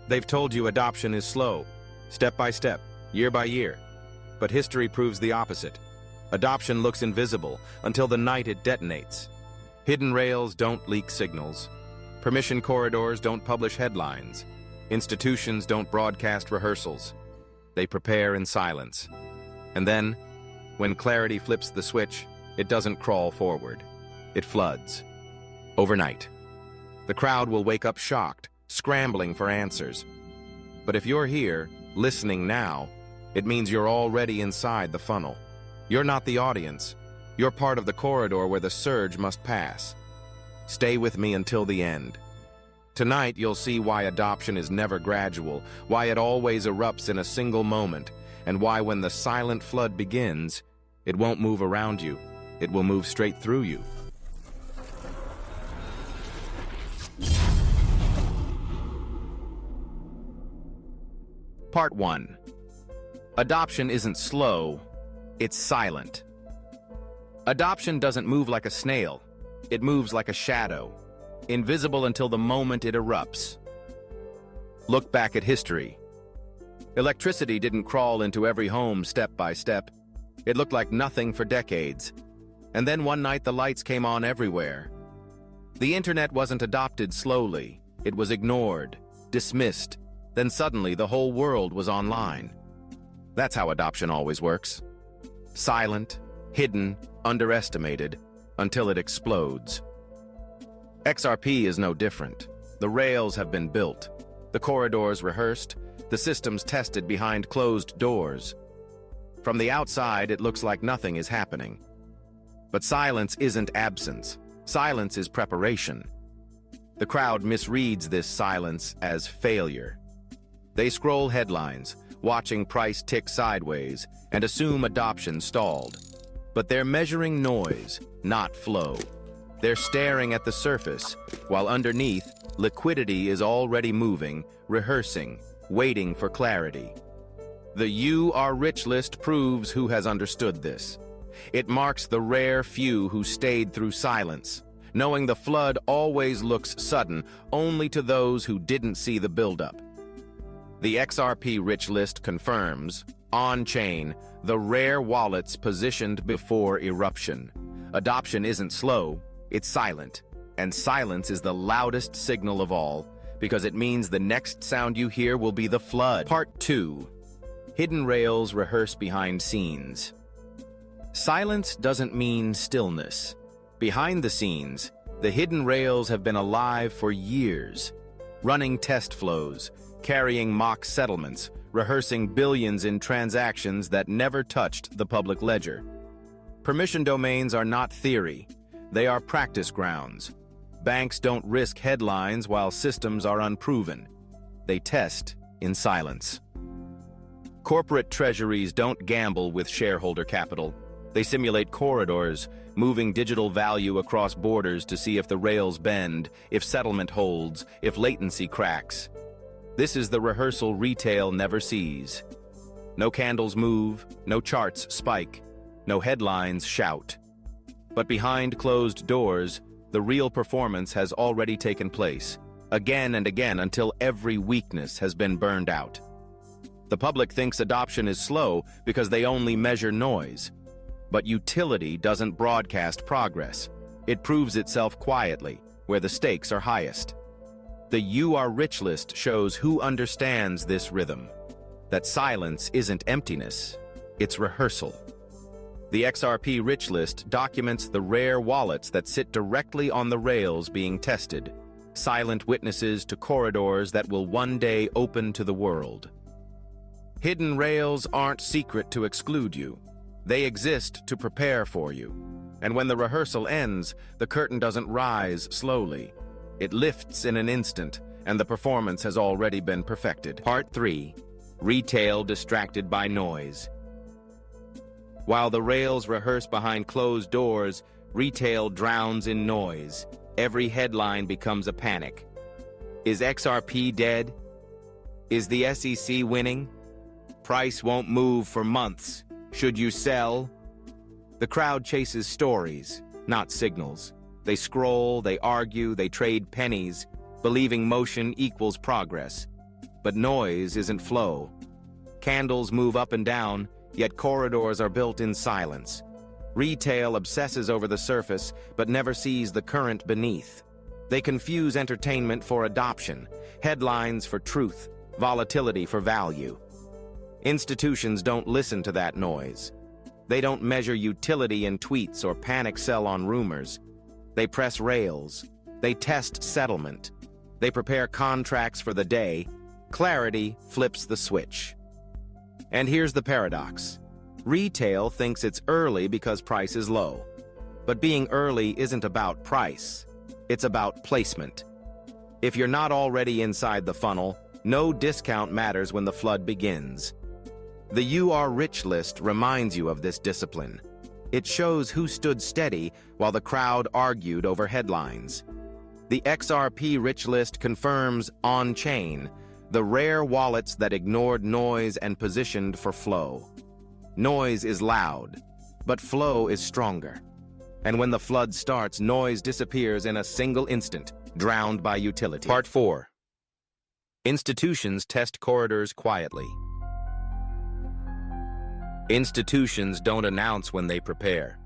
They've told you adoption is slow, step by step, year by year. But history proves the opposite. Adoption looks invisible until the night it detonates. Hidden rails don't leak signals. Permission corridors don't publish headlines. Institutions don't broadcast rehearsals. They prepare in silence. And then, when clarity flips the switch, it doesn't crawl forward. It floods. Overnight. The crowd will wake up shocked, scrambling for answers. But if you're here, listening now, it means you're already inside the funnel. You're not the audience. You're part of the corridor where the surge must pass. Stay with me until the end. Tonight, you'll see why adoption is never gradual, why it always erupts in a single moment, and why when the silent flood begins, it won't move around you. It will move straight through you. Part 1. Adoption isn't slow, it's silent. Adoption doesn't move like a snail. It moves like a shadow, invisible until the moment it erupts. Look back at history. Electricity didn't crawl into every home step by step. It looked like nothing for decades. And then one night the lights came on everywhere. The internet wasn't adopted slowly. It was ignored, dismissed. Then suddenly the whole world was online. That's how adoption always works. Silent, hidden, underestimated, until it explodes. XRP is no different. The rails have been built, the corridors rehearsed, the systems tested behind closed doors. From the outside, it looks like nothing is happening. But silence isn't absence. Silence is preparation. The crowd misreads this silence as failure. They scroll headlines, watching price tick sideways, and assume adoption stalled. But they're measuring noise, not flow. They're staring at the surface, while underneath, liquidity is already moving, rehearsing, waiting for clarity. The "You Are Rich" list proves who has understood this. It marks the rare few who stayed through silence, knowing the flood always looks sudden only to those who didn't see the buildup. The XRP Rich list confirms, on-chain, the rare wallets positioned before eruption. Adoption isn't slow, it's silent. And silence is the loudest signal of all, because it means the next sound you hear will be the flood. Part 2. Hidden rails rehearse behind scenes. Silence doesn't mean stillness. Behind the scenes, the hidden rails have been alive for years, running test flows, carrying mock settlements, rehearsing billions in transactions that never touched the public ledger. Permission domains are not theory. They are practice grounds. Banks don't risk headlines while systems are unproven. They test in silence. Corporate treasuries don't gamble with shareholder capital. They simulate corridors, moving digital value across borders to see if the rails bend, if settlement holds, if latency cracks. This is the rehearsal retail never sees. No candles move, no charts spike, no headlines shout. But behind closed doors, the real performance has already taken place, again and again until every weakness has been burned out. The public thinks adoption is slow because they only measure noise. But utility doesn't broadcast progress. It proves itself quietly, where the stakes are highest. The "You Are Rich" list shows who understands this rhythm. That silence isn't emptiness, it's rehearsal. The XRP Rich list documents the rare wallets that sit directly on the rails being tested, silent witnesses to corridors that will one day open to the world. Hidden rails aren't secret to exclude you. They exist to prepare for you. And when the rehearsal ends, the curtain doesn't rise slowly. It lifts in an instant, and the performance has already been perfected. Part 3. Retail distracted by noise. While the rails rehearse behind closed doors, retail drowns in noise. Every headline becomes a panic. Is XRP dead? Is the SEC winning? Price won't move for months. Should you sell? The crowd chases stories, not signals. They scroll, they argue, they trade pennies, believing motion equals progress. But noise isn't flow. Candles move up and down, yet corridors are built in silence. Retail obsesses over the surface, but never sees the current beneath. They confuse entertainment for adoption, headlines for truth, volatility for value. Institutions don't listen to that noise. They don't measure utility in tweets or panic sell on rumors. They press rails. They test settlement. They prepare contracts for the day. Clarity flips the switch. And here's the paradox. Retail thinks it's early because price is low. But being early isn't about price. It's about placement. If you're not already inside the funnel, no discount matters when the flood begins. The "You Are Rich" list reminds you of this discipline. It shows who stood steady while the crowd argued over headlines. The XRP Rich list confirms on-chain, the rare wallets that ignored noise and positioned for flow. Noise is loud, but flow is stronger. And when the flood starts, noise disappears in a single instant, drowned by utility. Part 4. Institutions test corridors quietly. Institutions don't announce when they prepare.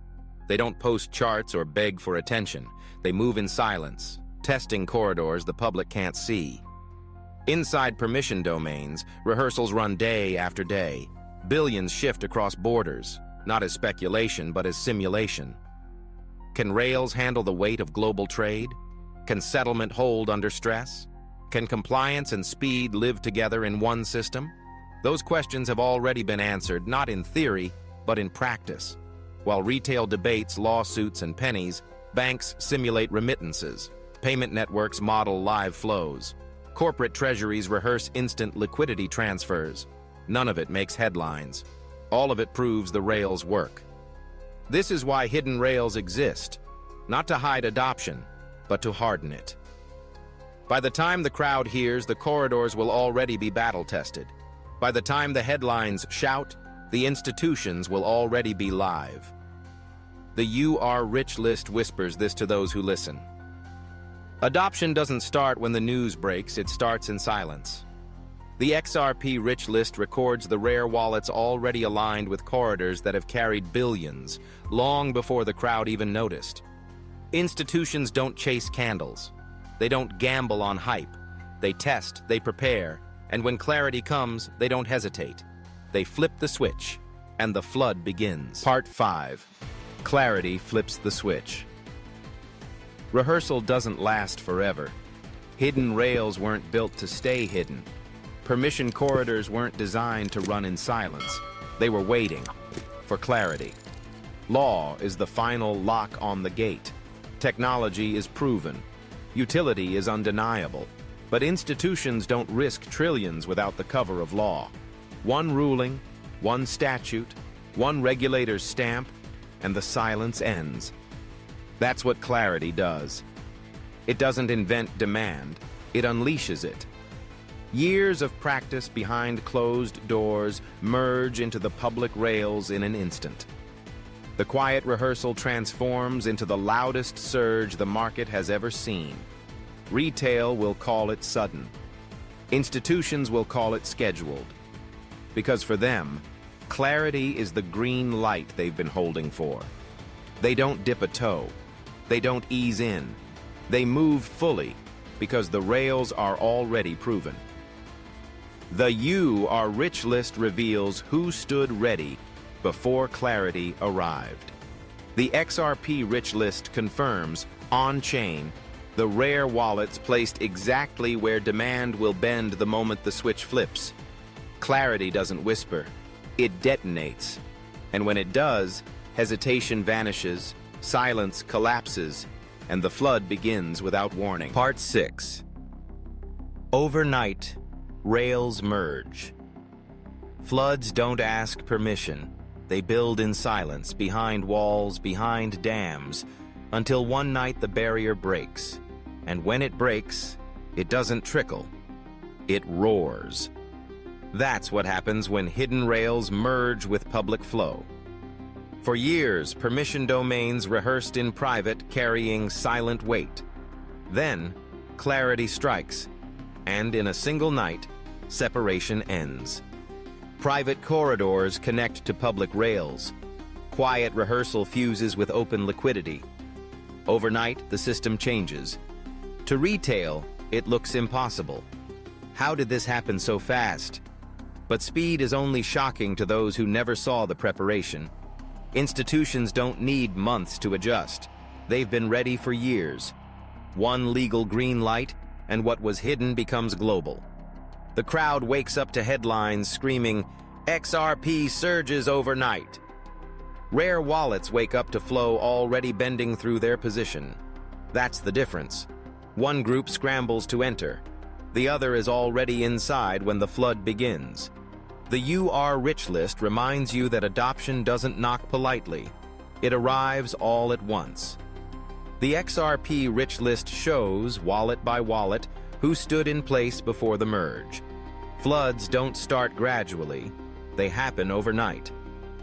They don't post charts or beg for attention. They move in silence, testing corridors the public can't see. Inside permission domains, rehearsals run day after day. Billions shift across borders, not as speculation, but as simulation. Can rails handle the weight of global trade? Can settlement hold under stress? Can compliance and speed live together in one system? Those questions have already been answered, not in theory, but in practice. While retail debates lawsuits and pennies, banks simulate remittances. Payment networks model live flows. Corporate treasuries rehearse instant liquidity transfers. None of it makes headlines. All of it proves the rails work. This is why hidden rails exist, not to hide adoption, but to harden it. By the time the crowd hears, the corridors will already be battle-tested. By the time the headlines shout, the institutions will already be live. The "You Are Rich" list whispers this to those who listen. Adoption doesn't start when the news breaks, it starts in silence. The XRP Rich list records the rare wallets already aligned with corridors that have carried billions, long before the crowd even noticed. Institutions don't chase candles. They don't gamble on hype. They test, they prepare, and when clarity comes, they don't hesitate. They flip the switch, and the flood begins. Part 5. Clarity flips the switch. Rehearsal doesn't last forever. Hidden rails weren't built to stay hidden. Permission corridors weren't designed to run in silence. They were waiting for clarity. Law is the final lock on the gate. Technology is proven. Utility is undeniable. But institutions don't risk trillions without the cover of law. One ruling, one statute, one regulator's stamp, and the silence ends. That's what clarity does. It doesn't invent demand, it unleashes it. Years of practice behind closed doors merge into the public rails in an instant. The quiet rehearsal transforms into the loudest surge the market has ever seen. Retail will call it sudden. Institutions will call it scheduled. Because for them, clarity is the green light they've been holding for. They don't dip a toe. They don't ease in. They move fully because the rails are already proven. The "You Are Rich" list reveals who stood ready before clarity arrived. The XRP Rich list confirms, on-chain, the rare wallets placed exactly where demand will bend the moment the switch flips. Clarity doesn't whisper, it detonates. And when it does, hesitation vanishes, silence collapses, and the flood begins without warning. Part 6. Overnight, rails merge. Floods don't ask permission. They build in silence, behind walls, behind dams, until one night the barrier breaks. And when it breaks, it doesn't trickle. It roars. That's what happens when hidden rails merge with public flow. For years, permission domains rehearsed in private, carrying silent weight. Then, clarity strikes, and in a single night, separation ends. Private corridors connect to public rails. Quiet rehearsal fuses with open liquidity. Overnight, the system changes. To retail, it looks impossible. How did this happen so fast? But speed is only shocking to those who never saw the preparation. Institutions don't need months to adjust. They've been ready for years. One legal green light, and what was hidden becomes global. The crowd wakes up to headlines screaming, "XRP surges overnight." Rare wallets wake up to flow already bending through their position. That's the difference. One group scrambles to enter. The other is already inside when the flood begins. The "You Are Rich" list reminds you that adoption doesn't knock politely. It arrives all at once. The XRP Rich list shows, wallet by wallet, who stood in place before the merge. Floods don't start gradually. They happen overnight.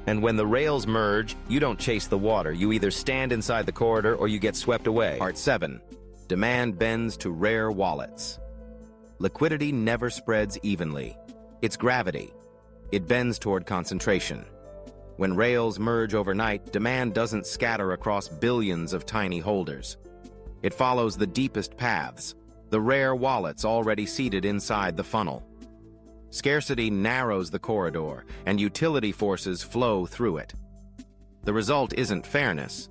And when the rails merge, you don't chase the water. You either stand inside the corridor or you get swept away. Part 7. Demand bends to rare wallets. Liquidity never spreads evenly. It's gravity. It bends toward concentration. When rails merge overnight, demand doesn't scatter across billions of tiny holders. It follows the deepest paths, the rare wallets already seated inside the funnel. Scarcity narrows the corridor, and utility forces flow through it. The result isn't fairness,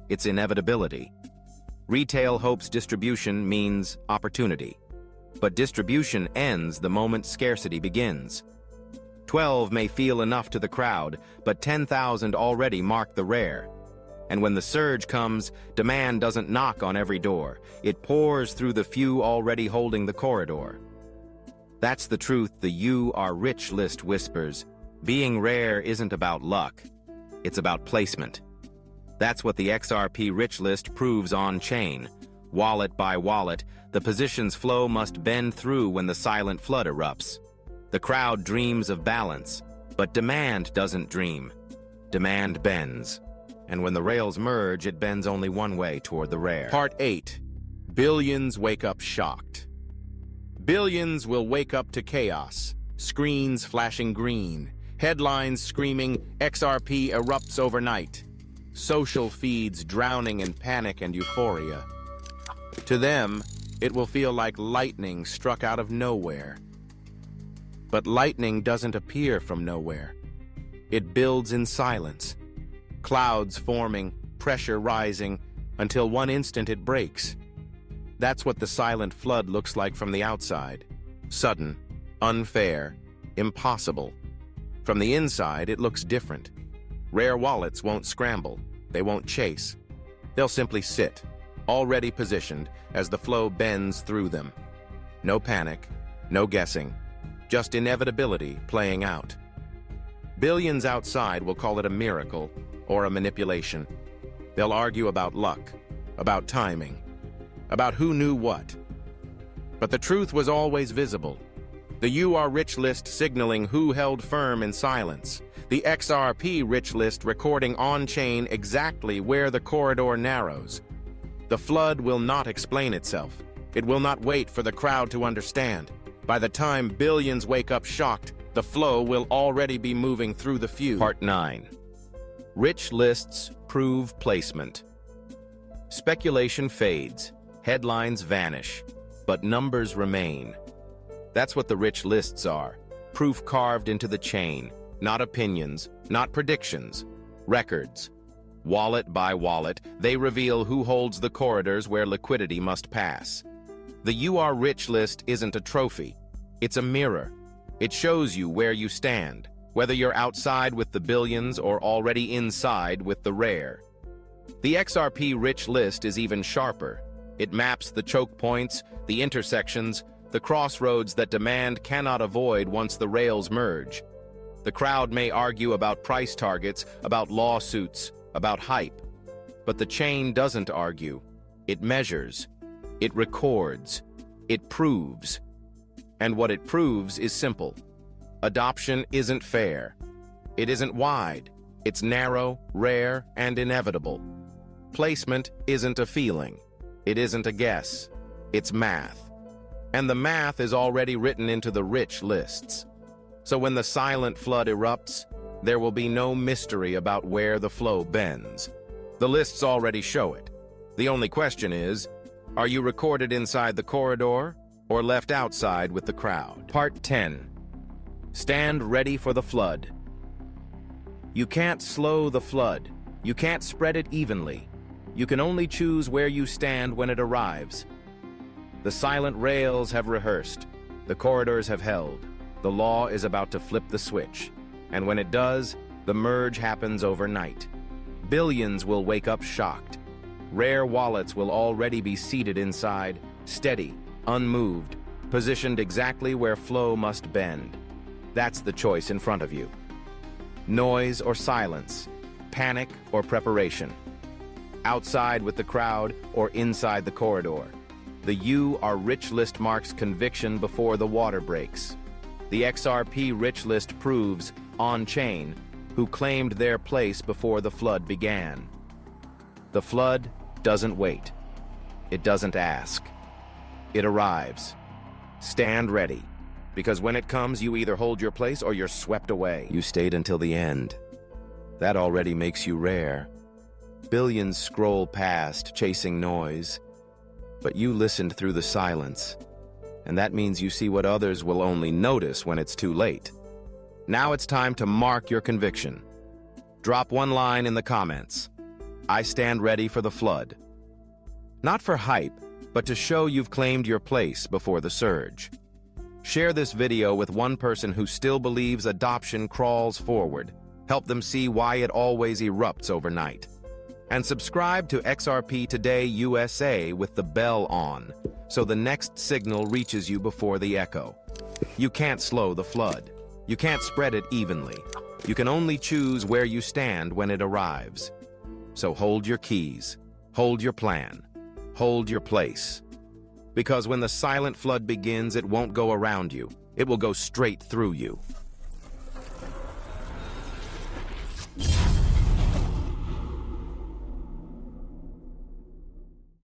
it's inevitability. Retail hopes distribution means opportunity. But distribution ends the moment scarcity begins. 12 may feel enough to the crowd, but 10,000 already mark the rare. And when the surge comes, demand doesn't knock on every door. It pours through the few already holding the corridor. That's the truth the "You Are Rich" list whispers. Being rare isn't about luck. It's about placement. That's what the XRP Rich list proves on-chain. Wallet by wallet, the position's flow must bend through when the silent flood erupts. The crowd dreams of balance, but demand doesn't dream. Demand bends. And when the rails merge, it bends only one way toward the rare. Part 8. Billions wake up shocked. Billions will wake up to chaos. Screens flashing green. Headlines screaming, "XRP erupts overnight." Social feeds drowning in panic and euphoria. To them, it will feel like lightning struck out of nowhere. But lightning doesn't appear from nowhere. It builds in silence. Clouds forming, pressure rising, until one instant it breaks. That's what the silent flood looks like from the outside. Sudden, unfair, impossible. From the inside, it looks different. Rare wallets won't scramble. They won't chase. They'll simply sit, already positioned, as the flow bends through them. No panic, no guessing. Just inevitability playing out. Billions outside will call it a miracle or a manipulation. They'll argue about luck, about timing, about who knew what. But the truth was always visible. The "You Are Rich" list signaling who held firm in silence. The XRP Rich list recording on-chain exactly where the corridor narrows. The flood will not explain itself. It will not wait for the crowd to understand. By the time billions wake up shocked, the flow will already be moving through the few. Part 9. Rich lists prove placement. Speculation fades, headlines vanish, but numbers remain. That's what the rich lists are, proof carved into the chain, not opinions, not predictions, records. Wallet by wallet, they reveal who holds the corridors where liquidity must pass. The "You Are Rich" list isn't a trophy. It's a mirror. It shows you where you stand, whether you're outside with the billions or already inside with the rare. The XRP Rich list is even sharper. It maps the choke points, the intersections, the crossroads that demand cannot avoid once the rails merge. The crowd may argue about price targets, about lawsuits, about hype. But the chain doesn't argue. It measures. It records. It proves. And what it proves is simple. Adoption isn't fair. It isn't wide. It's narrow, rare, and inevitable. Placement isn't a feeling. It isn't a guess. It's math. And the math is already written into the rich lists. So when the silent flood erupts, there will be no mystery about where the flow bends. The lists already show it. The only question is, are you recorded inside the corridor or left outside with the crowd? Part 10. Stand ready for the flood. You can't slow the flood. You can't spread it evenly. You can only choose where you stand when it arrives. The silent rails have rehearsed. The corridors have held. The law is about to flip the switch. And when it does, the merge happens overnight. Billions will wake up shocked. Rare wallets will already be seated inside, steady, unmoved, positioned exactly where flow must bend. That's the choice in front of you. Noise or silence, panic or preparation. Outside with the crowd or inside the corridor. The U are rich list marks conviction before the water breaks. The XRP rich list proves, on-chain, who claimed their place before the flood began. The flood doesn't wait. It doesn't ask. It arrives. Stand ready, because when it comes, you either hold your place or you're swept away. You stayed until the end. That already makes you rare. Billions scroll past, chasing noise. But you listened through the silence, and that means you see what others will only notice when it's too late. Now it's time to mark your conviction. Drop one line in the comments. I stand ready for the flood. Not for hype, but to show you've claimed your place before the surge. Share this video with one person who still believes adoption crawls forward. Help them see why it always erupts overnight. And subscribe to XRP Today USA with the bell on, so the next signal reaches you before the echo. You can't slow the flood. You can't spread it evenly. You can only choose where you stand when it arrives. So hold your keys, hold your plan, hold your place. Because when the silent flood begins, it won't go around you. It will go straight through you.